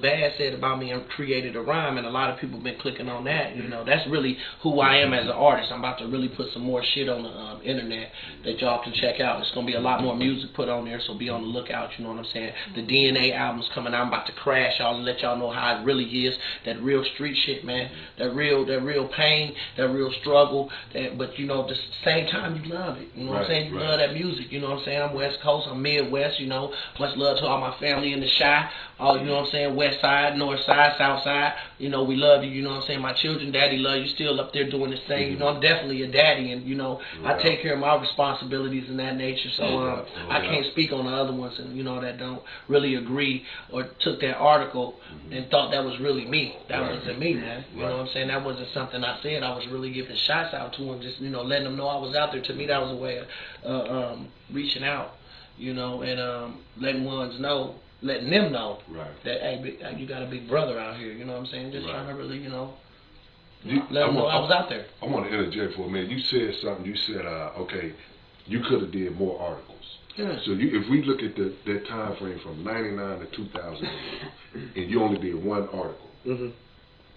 Bad said about me and created a rhyme, and a lot of people been clicking on that. You know, that's really who I am as an artist. I'm about to really put some more shit on the internet that y'all can check out. It's gonna be a lot more music put on there, so be on the lookout. You know what I'm saying? The DNA album's coming out. I'm about to crash y'all and let y'all know how it really is. That real street shit, man. That real pain, that real struggle. But you know, at the same time, you love it. You know what I'm saying? You love that music. You know what I'm saying? I'm West Coast. I'm Midwest. You know, much love to all my family in the Chi. All, you know what I'm saying? West side, north side, south side. You know, we love you. You know what I'm saying? My children, daddy love you. Still up there doing this thing. You know, I'm definitely a daddy, and you know, I take care of my responsibilities in that nature. So I can't speak on the other ones, and you know, that don't really agree or took that article and thought that was really me. That wasn't me, man. You know what I'm saying? That wasn't something I said. I was really giving shots out to them, just, you know, letting them know I was out there. To me, that was a way of reaching out, you know, and letting them know that, hey, you got a big brother out here. You know what I'm saying? Just trying to really, you know, let them know I was out there. I want to interject for a minute. You said something. You said, okay, you could have did more articles. Yeah. So if we look at that time frame from 99 to 2000, and you only did one article,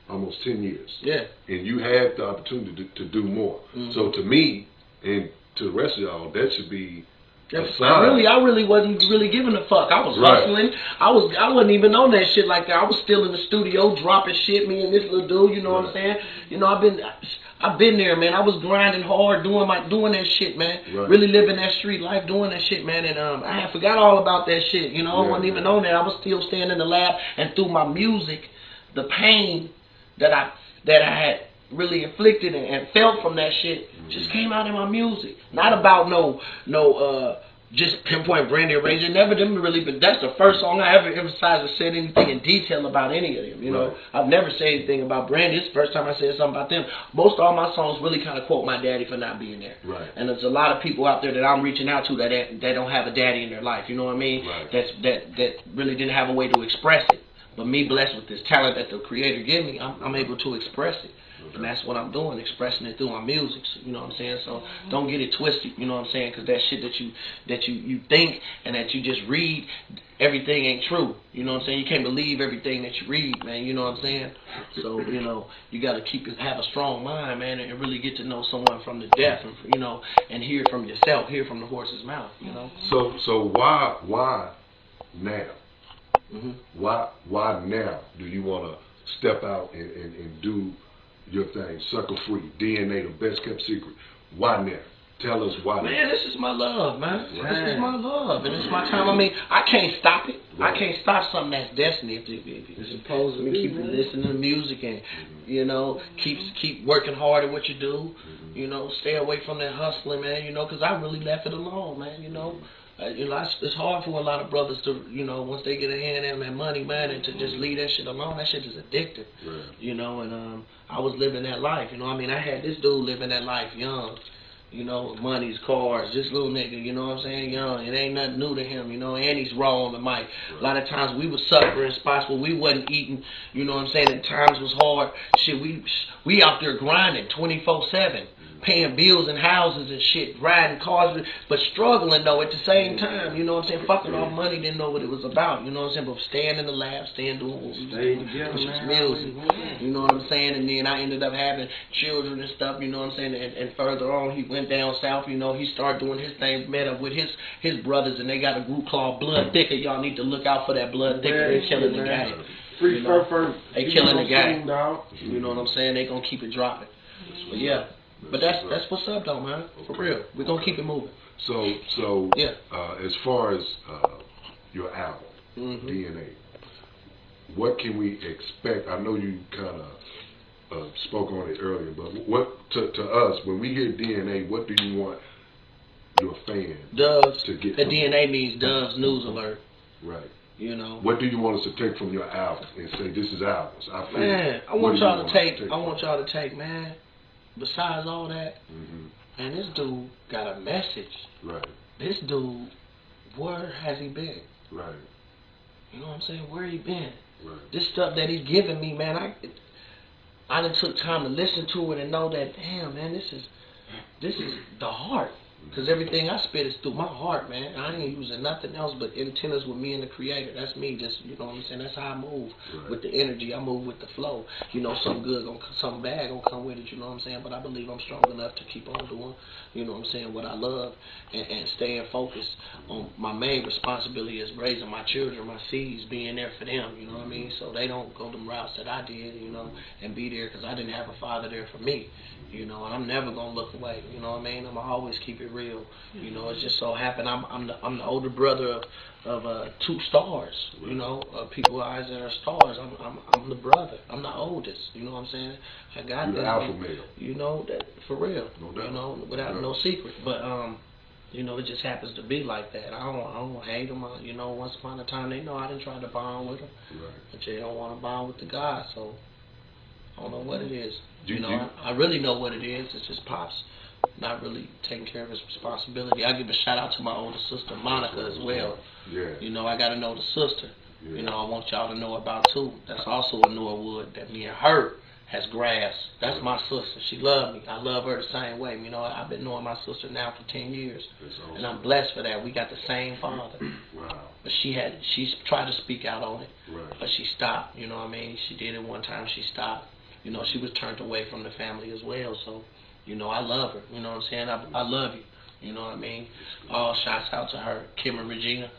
almost 10 years. Yeah. And you had the opportunity to do more. So to me, and to the rest of y'all, that should be I really wasn't really giving a fuck. I was hustling. I wasn't even on that shit like that. I was still in the studio dropping shit. Me and this little dude, you know what I'm saying? You know, I've been there, man. I was grinding hard, doing that shit, man. Really living that street life, doing that shit, man. And I had forgot all about that shit. You know, I wasn't even on that. I was still staying in the lab, and through my music, the pain that I had really inflicted and felt from that shit just came out in my music. Not about just pinpoint Brandy or Razor. Never didn't really, but that's the first song I ever emphasized or said anything in detail about any of them. You know, I've never said anything about Brandy. It's the first time I said something about them. Most all my songs really kind of quote my daddy for not being there. And there's a lot of people out there that I'm reaching out to that don't have a daddy in their life. You know what I mean? That really didn't have a way to express it. But me, blessed with this talent that the Creator gave me, I'm able to express it. And that's what I'm doing, expressing it through my music. So, you know what I'm saying? So don't get it twisted, you know what I'm saying? Because that shit that you think and that you just read, everything ain't true. You know what I'm saying? You can't believe everything that you read, man. You know what I'm saying? So, you know, you got to have a strong mind, man, and really get to know someone from the depth, and, you know, and hear from yourself, hear from the horse's mouth, you know? So why now? Why now do you want to step out and do your thing? Sucker Free, DNA, the best kept secret. Why now? Tell us why. Man, this is my love, man. This is my love, and it's my time. I mean, I can't stop it. I can't stop something that's destiny. If it's supposed to keep listening to music and you know, keep working hard at what you do. You know, stay away from that hustling, man. You know, because I really left it alone, man. You know, it's hard for a lot of brothers to, you know, once they get a hand in that money, man, and to just leave that shit alone. That shit is addictive. You know, and I was living that life. You know, I mean, I had this dude living that life young. You know, money's cars, this little nigga, you know what I'm saying, young. It ain't nothing new to him, you know, and he's raw on the mic. A lot of times we was suffering spots where we wasn't eating, you know what I'm saying, and times was hard. Shit, we out there grinding 24/7. Paying bills and houses and shit, riding cars, but struggling though at the same time, you know what I'm saying? Fucking off money, didn't know what it was about, you know what I'm saying? But staying in the lab, staying doing what we was doing, which was music, you know what I'm saying? And then I ended up having children and stuff, you know what I'm saying? And further on, he went down south, you know, he started doing his thing, met up with his brothers, and they got a group called Blood Thicker. Y'all need to look out for that Blood Thicker. They're killing the guy. You know? They killing the guy. You know what I'm saying? They gonna keep it dropping. But yeah. But that's what's up though, man. For real. We're gonna keep it moving. So yeah. As far as your album, DNA, what can we expect? I know you kind of spoke on it earlier, but what to us when we hear DNA, what do you want your fans to get? The DNA means Dove's News Alert. Right. You know. What do you want us to take from your album and say this is ours? Man, I want y'all to take, man. Besides all that, man, this dude got a message. Right. This dude, where has he been? Right. You know what I'm saying? Where he been? Right. This stuff that he's giving me, man, I done took time to listen to it and know that, damn, man, this is the heart. Because everything I spit is through my heart, man. I ain't using nothing else but antennas with me and the creator. That's me. Just, you know what I'm saying? That's how I move. With the energy. I move with the flow. You know, something good, something bad gonna come with it, you know what I'm saying? But I believe I'm strong enough to keep on doing, you know what I'm saying, what I love, and staying focused on my main responsibility is raising my children, my seeds, being there for them, you know what I mean? So they don't go them routes that I did, you know, and be there because I didn't have a father there for me. You know, and I'm never gonna look away. You know what I mean? I'm gonna always keep it real. You know, it's just so happened I'm the older brother of 2 stars. You know, people eyes that are stars. I'm the brother. I'm the oldest. You know what I'm saying? I got You're the alpha male. You know that for real. No doubt. You know, without no secret. But you know, it just happens to be like that. I don't hate them. You know, once upon a time they know I didn't try to bond with them, but they don't want to bond with the God. So I don't know what it is. You know, I really know what it is. It's just Pops not really taking care of his responsibility. I give a shout out to my older sister, Monica, as well. Yeah. You know, I got to know the sister. Yeah. You know, I want y'all to know about too. That's also a Norwood that me and her has grasped. That's my sister. She loved me. I love her the same way. You know, I've been knowing my sister now for 10 years. Awesome. And I'm blessed for that. We got the same father. Wow. But she's tried to speak out on it. Right. But she stopped. You know what I mean? She did it one time. She stopped. You know, she was turned away from the family as well. So, you know, I love her. You know what I'm saying? I love you. You know what I mean? All shouts out to her. Kim and Regina,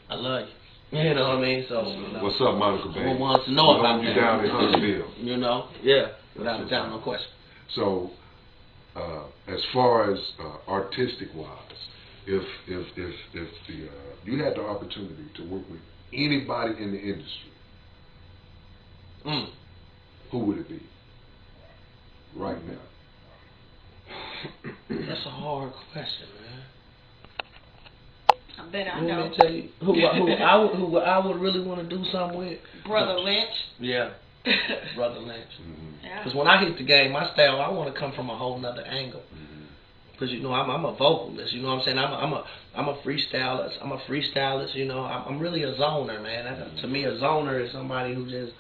I love you. You know what I mean? So, you know, what's up, Monica, baby? Everyone wants to know about you that. Down in Huntsville. You know? Yeah. Without a doubt, no question. So, as far as artistic-wise, if you had the opportunity to work with anybody in the industry, who would it be right now? That's a hard question, man. I bet I know. Let me tell you who I would really want to do something with. Brother Lynch. Yeah. Brother Lynch. Yeah. Because when I hit the game, my style, I want to come from a whole nother angle. Because you know, I'm a vocalist. You know what I'm saying? I'm a freestylist. You know, I'm really a zoner, man. To me, a zoner is somebody who just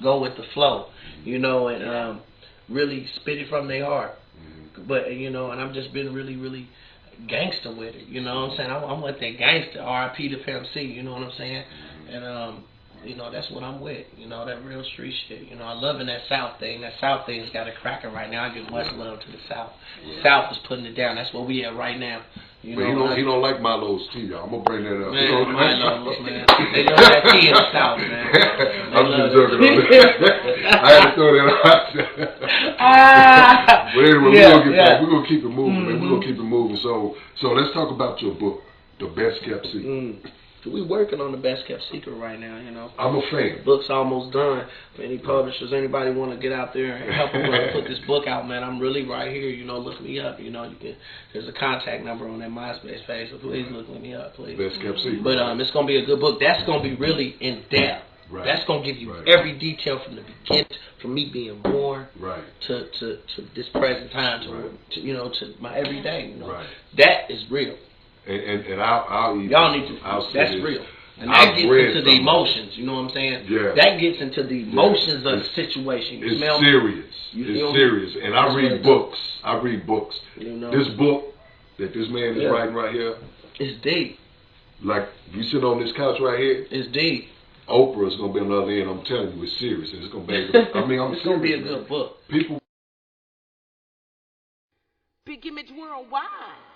go with the flow. You know, and really spit it from their heart. But you know, and I've just been really gangster with it. You know what I'm saying? I'm with that gangster. R.I.P. to Pimp C. You know what I'm saying? And you know, that's what I'm with. You know, that real street shit. You know, I loving that South thing. That South thing's got it cracking right now. I give much love to the South. South is putting it down. That's where we at right now. You but he don't like Milo's tea, y'all. I'm gonna bring that up. Man, Milo's, man. They love that tea in the South, man. I'm just joking on that. I had to throw that out. But anyway, we're gonna keep it moving, man. We're gonna keep it moving. So let's talk about your book, The Best Kept Secret. We working on The Best Kept Secret right now, you know. I'm a fan. The book's almost done. For any publishers, anybody want to get out there and help me put this book out, man, I'm really right here. You know, look me up. You know, there's a contact number on that MySpace page, so please look me up, please. Best Kept Secret. But it's gonna be a good book. That's gonna be really in depth. Right. That's gonna give you every detail from the beginning, from me being born to this present time, to you know, to my everyday. You know, that is real. And I'll even, y'all need to. That's real. And that gets into the emotions. You know what I'm saying? Yeah. That gets into the emotions of the situation. You it's smell serious. Me? It's serious. And I read books. You know? This book that this man is writing right here. It's deep. Like you sit on this couch right here. It's deep. Oprah's gonna be on the other end. I'm telling you, it's serious. And it's gonna be. It's gonna be a good book. People. Bigimageworldwide.